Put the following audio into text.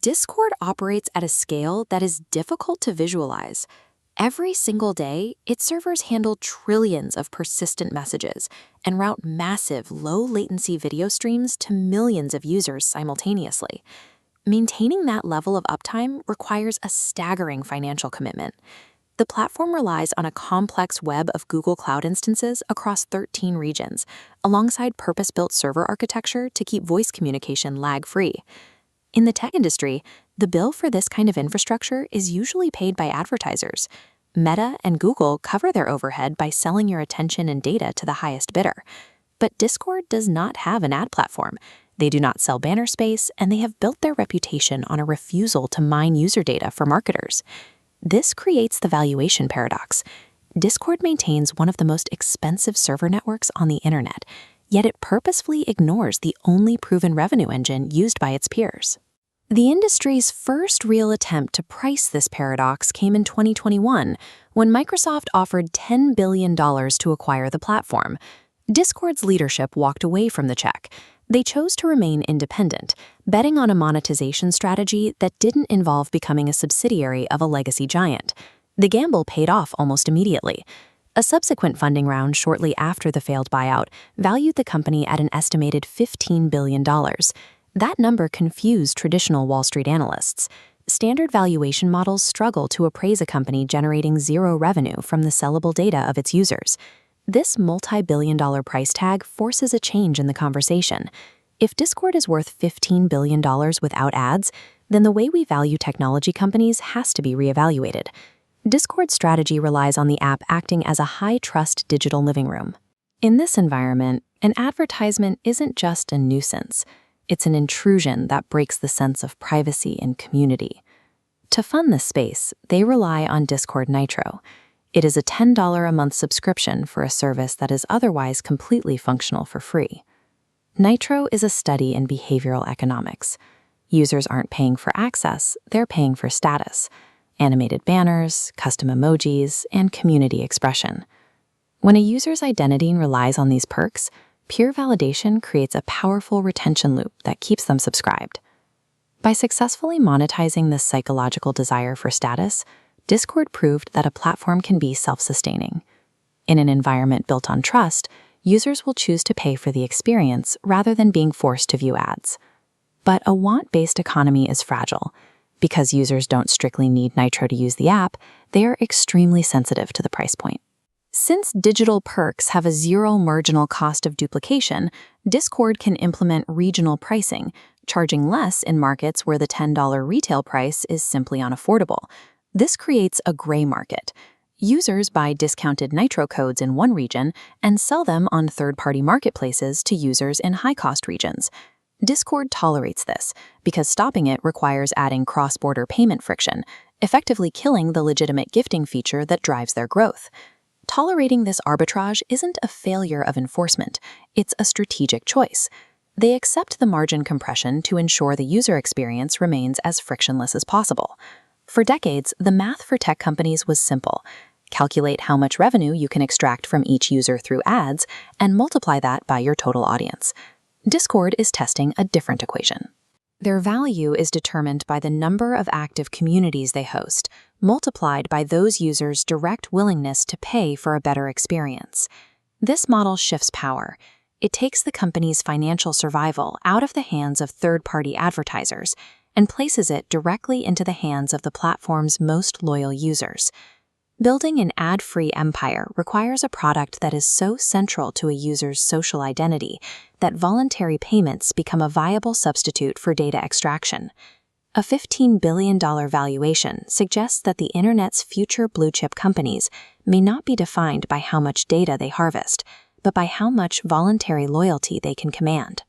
Discord operates at a scale that is difficult to visualize. Every single day, its servers handle trillions of persistent messages and route massive, low-latency video streams to millions of users simultaneously. Maintaining that level of uptime requires a staggering financial commitment. The platform relies on a complex web of Google Cloud instances across 13 regions, alongside purpose-built server architecture to keep voice communication lag-free. In the tech industry, the bill for this kind of infrastructure is usually paid by advertisers. Meta and Google cover their overhead by selling your attention and data to the highest bidder. But Discord does not have an ad platform. They do not sell banner space, and they have built their reputation on a refusal to mine user data for marketers. This creates the valuation paradox. Discord maintains one of the most expensive server networks on the internet, yet it purposefully ignores the only proven revenue engine used by its peers. The industry's first real attempt to price this paradox came in 2021, when Microsoft offered $10 billion to acquire the platform. Discord's leadership walked away from the check. They chose to remain independent, betting on a monetization strategy that didn't involve becoming a subsidiary of a legacy giant. The gamble paid off almost immediately. A subsequent funding round shortly after the failed buyout valued the company at an estimated $15 billion. That number confused traditional Wall Street analysts. Standard valuation models struggle to appraise a company generating zero revenue from the sellable data of its users. This multi-billion-dollar price tag forces a change in the conversation. If Discord is worth $15 billion without ads, then the way we value technology companies has to be reevaluated. Discord's strategy relies on the app acting as a high-trust digital living room. In this environment, an advertisement isn't just a nuisance. It's an intrusion that breaks the sense of privacy and community. To fund this space, they rely on Discord Nitro. It is a $10 a month subscription for a service that is otherwise completely functional for free. Nitro is a study in behavioral economics. Users aren't paying for access, they're paying for status, animated banners, custom emojis, and community expression. When a user's identity relies on these perks, peer validation creates a powerful retention loop that keeps them subscribed. By successfully monetizing this psychological desire for status, Discord proved that a platform can be self-sustaining. In an environment built on trust, users will choose to pay for the experience rather than being forced to view ads. But a want-based economy is fragile. Because users don't strictly need Nitro to use the app, they are extremely sensitive to the price point. Since digital perks have a zero marginal cost of duplication, Discord can implement regional pricing, charging less in markets where the $10 retail price is simply unaffordable. This creates a gray market. Users buy discounted Nitro codes in one region and sell them on third-party marketplaces to users in high-cost regions. Discord tolerates this because stopping it requires adding cross-border payment friction, effectively killing the legitimate gifting feature that drives their growth. Tolerating this arbitrage isn't a failure of enforcement, it's a strategic choice. They accept the margin compression to ensure the user experience remains as frictionless as possible. For decades, the math for tech companies was simple. Calculate how much revenue you can extract from each user through ads and multiply that by your total audience. Discord is testing a different equation. Their value is determined by the number of active communities they host, multiplied by those users' direct willingness to pay for a better experience. This model shifts power. It takes the company's financial survival out of the hands of third-party advertisers and places it directly into the hands of the platform's most loyal users. Building an ad-free empire requires a product that is so central to a user's social identity that voluntary payments become a viable substitute for data extraction. A $15 billion valuation suggests that the internet's future blue-chip companies may not be defined by how much data they harvest, but by how much voluntary loyalty they can command.